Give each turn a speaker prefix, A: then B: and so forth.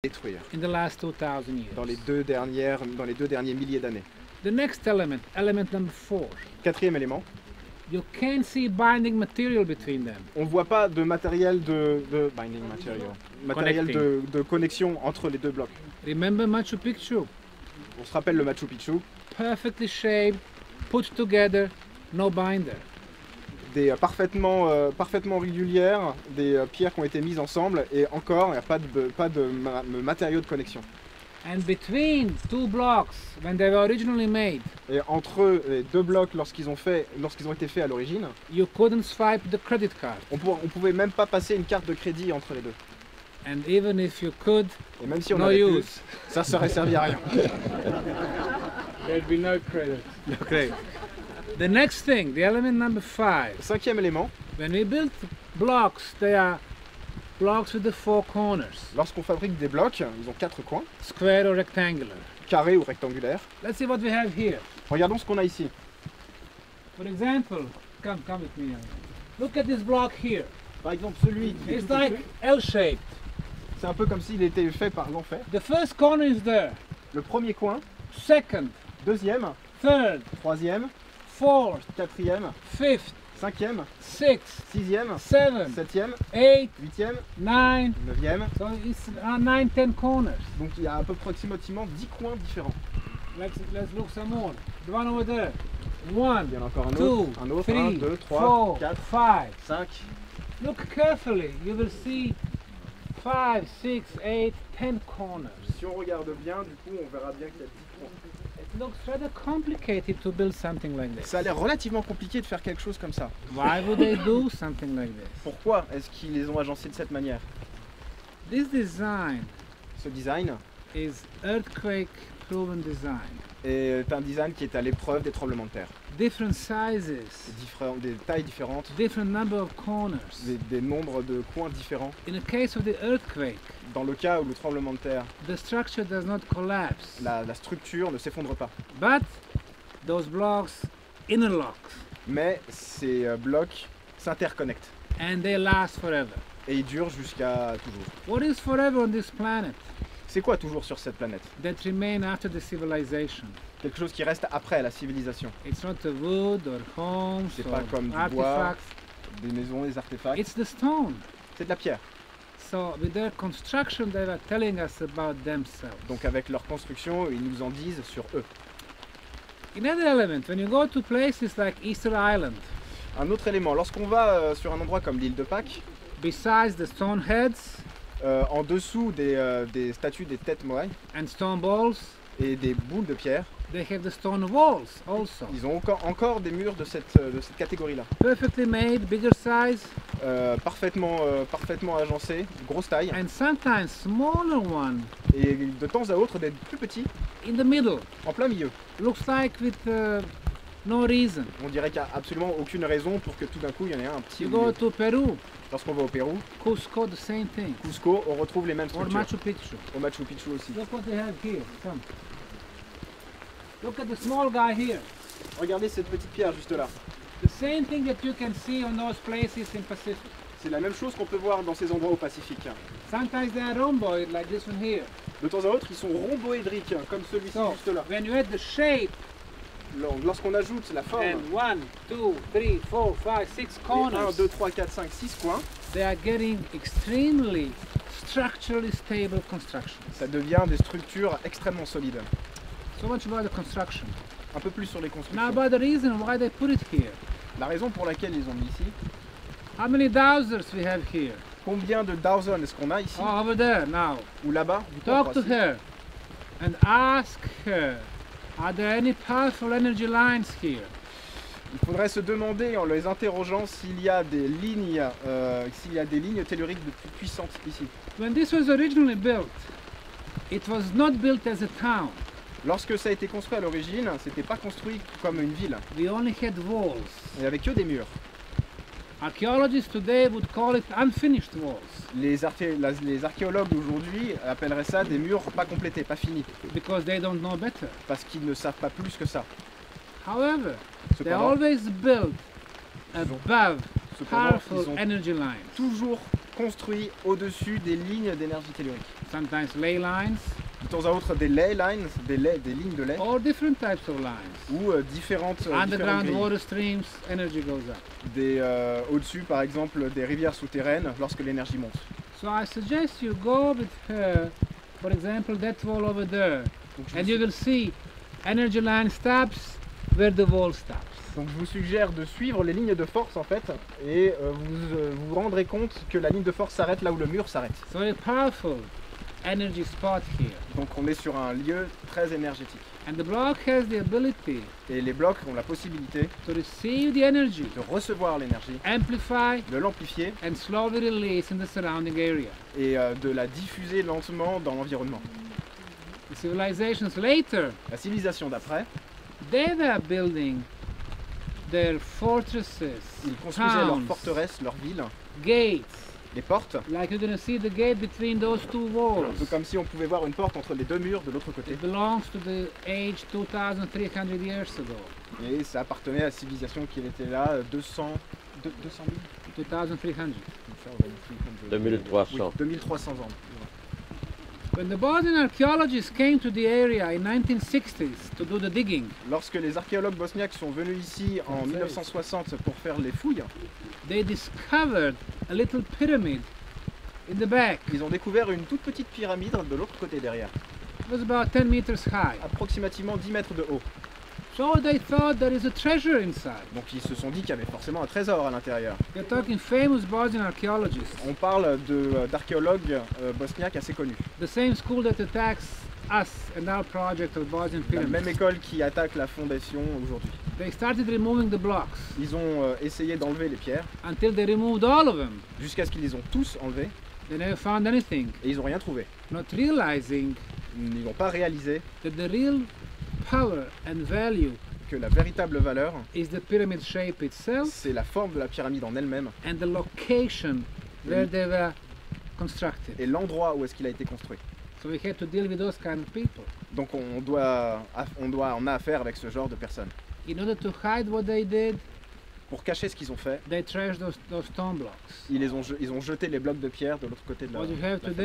A: détruire
B: in the last 2000 years.
A: dans les deux derniers milliers d'années.
B: The next element, element number 4.
A: Quatrième élément,
B: You can't see binding material between them.
A: on ne voit pas de matériel de binding material, matériel de connexion entre les deux blocs.
B: Remember Machu Picchu?
A: On se rappelle le Machu Picchu,
B: Perfectly shaped, put together, no binder.
A: des parfaitement régulières, des pierres qui ont été mises ensemble et encore, il n'y a pas de matériaux de connexion.
B: And between two blocks, when they were originally made,
A: Et entre les deux blocs, lorsqu'ils ont été faits à l'origine,
B: you couldn't swipe the credit card.
A: on pouvait même pas passer une carte de crédit entre les deux.
B: And even if you could,
A: Et même si on
B: no
A: avait pu,
B: use.
A: ça serait servi à rien.
B: There'd be no credit.
A: Ok.
B: The next thing, the element number 5.
A: Cinquième élément,
B: When we build blocks, they are blocks with the 4 corners,
A: lorsqu'on fabrique des blocs, ils ont 4 coins,
B: square or rectangular.
A: carrés ou rectangulaires.
B: Let's see what we have here.
A: Regardons ce qu'on a ici.
B: For example, come with me. Look at this block here.
A: Par exemple, celui qui est
B: It's
A: tout
B: like
A: au-dessus,
B: L-shaped.
A: c'est un peu comme s'il était fait par l'enfer.
B: The first corner is there.
A: Le premier coin,
B: Second,
A: deuxième,
B: third,
A: troisième,
B: fourth,
A: quatrième,
B: fifth,
A: cinquième,
B: sixth,
A: sixième,
B: seventh,
A: septième,
B: 8th,
A: huitième,
B: 9.
A: neuvième.
B: So it's 9, 10 corners.
A: Donc il y a à peu près approximativement 10 coins différents.
B: Let's look some more. The one over there. 1,
A: Il y en a encore un
B: 2,
A: autre, 1,
B: 3,
A: 2, 3,
B: 4,
A: 4,
B: 5.
A: 5.
B: Look carefully. You will see 5, 6, 8, 10 corners.
A: Si on regarde bien, du coup, on verra bien qu'il y a 10 coins.
B: It looks rather complicated to build something like this.
A: Ça a l'air relativement compliqué de faire quelque chose comme ça.
B: Why would they do something like this?
A: Pourquoi est-ce qu'ils les ont agencés de cette manière?
B: This design
A: Ce design
B: is earthquake proven design.
A: est un design qui est à l'épreuve des tremblements de terre.
B: Different sizes,
A: Des tailles différentes,
B: different number of corners.
A: des nombres de coins différents.
B: In the case of the earthquake,
A: Dans le cas où le tremblement de terre,
B: the structure does not collapse,
A: la structure ne s'effondre pas.
B: but those blocks interlock
A: Mais ces blocs s'interconnectent
B: and they last forever.
A: et ils durent jusqu'à toujours.
B: What is forever on this planet
A: C'est quoi toujours sur cette planète?
B: that remain after the civilization?
A: Quelque chose qui reste après la civilisation.
B: It's not the wood or homes
A: C'est
B: or
A: pas comme du bois,
B: artifacts,
A: des maisons, des artefacts.
B: it's the stone.
A: C'est de la pierre.
B: So with their construction they were telling us about themselves.
A: Donc avec leur construction, ils nous en disent sur eux.
B: Another element, when you go to places like Easter Island,
A: Un autre élément, lorsqu'on va sur un endroit comme l'île de Pâques,
B: besides the stone heads
A: en dessous des statues des têtes Moai
B: and stone balls,
A: et des boules de pierre,
B: they have the stone walls also.
A: ils ont encore des murs de cette catégorie-là.
B: Perfectly made, bigger size,
A: Parfaitement agencés, grosse taille,
B: and sometimes smaller one
A: et de temps à autre des plus petits,
B: in the middle.
A: en plein milieu.
B: Looks like with no reason.
A: On dirait qu'il n'y a absolument aucune raison pour que tout d'un coup il y en ait un petit au
B: You go
A: milieu.
B: to Peru,
A: Lorsqu'on va au Pérou,
B: Cusco, the same thing.
A: Cusco, on retrouve les mêmes
B: Or
A: structures.
B: Machu Picchu.
A: Au Machu Picchu aussi.
B: Look what they have here. Come. Look at the small guy here.
A: Regardez cette petite pierre juste là.
B: The same thing that you can see on those places in Pacific.
A: C'est la même chose qu'on peut voir dans ces endroits au Pacifique.
B: Sometimes they are rhomboid like this one here.
A: De temps à autre, ils sont rhomboédriques, comme celui-ci
B: So
A: juste là.
B: when you add the shape
A: Lorsqu'on ajoute la forme,
B: and 1, 2, 3, 4, 5, 6
A: 1,
B: corners,
A: 2, 3, 4, 5, 6 coins,
B: they are getting extremely structurally stable construction.
A: ça devient des structures extrêmement solides.
B: So much about the construction.
A: Un peu plus sur les
B: Now
A: constructions.
B: about the reason why they put it here.
A: La raison pour laquelle ils ont mis ici,
B: How many dowsers we have here?
A: combien de dowsers est-ce qu'on a ici
B: Oh, over there now.
A: ou là-bas?
B: Talk to her and ask her, are there any powerful energy lines here?
A: Il faudrait se demander en les interrogeant s'il y a des lignes telluriques de plus puissantes ici.
B: When this was originally built, it was not built as a town.
A: Lorsque ça a été construit à l'origine, c'était pas construit comme une ville.
B: We only had walls.
A: Il n'y avait que des murs.
B: Archaeologists today would call it unfinished walls
A: Les archéologues d'aujourd'hui appelleraient ça des murs pas complétés, pas finis,
B: because they don't know better.
A: parce qu'ils ne savent pas plus que ça.
B: However, they
A: Cependant,
B: always built above
A: cependant,
B: powerful
A: ils ont
B: energy lines.
A: toujours construits au-dessus des lignes d'énergie tellurique.
B: sometimes ley lines,
A: De temps à autre des ley lines, des lignes de lait,
B: or different types of lines.
A: ou différentes
B: Underground
A: grilles.
B: water streams, energy goes up.
A: Au-dessus par exemple des rivières souterraines lorsque l'énergie monte.
B: So I suggest you go with her, for example, that wall over there,
A: Donc je,
B: and
A: vous,
B: you will see energy line stops where the wall stops.
A: donc je vous suggère de suivre les lignes de force en fait, et vous vous rendrez compte que la ligne de force s'arrête là où le mur s'arrête.
B: It's a very powerful energy spot here.
A: Donc on est sur un lieu très énergétique.
B: And the block has the ability
A: Et les blocs ont la possibilité
B: to receive the energy,
A: de recevoir l'énergie,
B: amplify,
A: de l'amplifier
B: and slowly release in the surrounding area.
A: et de la diffuser lentement dans l'environnement.
B: The civilizations later,
A: La civilisation d'après,
B: they were building their fortresses,
A: ils construisaient leurs
B: towns,
A: forteresses, leurs villes,
B: gates,
A: les portes,
B: like you're gonna see the gate between those two
A: un
B: walls.
A: peu comme si on pouvait voir une porte entre les deux murs de l'autre côté.
B: It belongs to the age 2300 years ago.
A: Et ça appartenait à la civilisation qui était là 200 000
B: 2300.
C: 2300.
A: Oui, 2300 ans.
B: When the Bosnian archaeologists came to the area in 1960s to do the digging,
A: Lorsque les archéologues bosniaques sont venus ici en 1960 pour faire les fouilles,
B: they discovered a little pyramid in the back.
A: ils ont découvert une toute petite pyramide de l'autre côté derrière,
B: It was about 10 meters high.
A: approximativement 10 mètres de haut.
B: So they thought there is a treasure inside.
A: Donc ils se sont dit qu'il y avait forcément un trésor à l'intérieur.
B: We're talking famous Bosnian archaeologists.
A: On parle d'archéologues bosniaques assez connus.
B: The same school that attacks us and our project of Bosnian
A: La même
B: pyramids.
A: école qui attaque la fondation aujourd'hui.
B: They started removing the blocks
A: Ils ont essayé d'enlever les pierres
B: until they removed all of them.
A: jusqu'à ce qu'ils les ont tous enlevés
B: They never found anything,
A: et ils n'ont rien trouvé.
B: not realizing
A: Ils n'ont pas réalisé
B: that the real power and value
A: que la véritable valeur,
B: is the pyramid shape itself
A: c'est la forme de la pyramide en elle-même
B: and the location where they were constructed.
A: et l'endroit où est-ce qu'il a été construit.
B: So we had to deal with those kind of people.
A: Donc on en a affaire avec ce genre de personnes.
B: In order to hide what they did,
A: Pour cacher ce qu'ils ont fait,
B: they trashed those stone blocks.
A: ils ont jeté les blocs de pierre de l'autre côté de la
B: What you have
A: la
B: today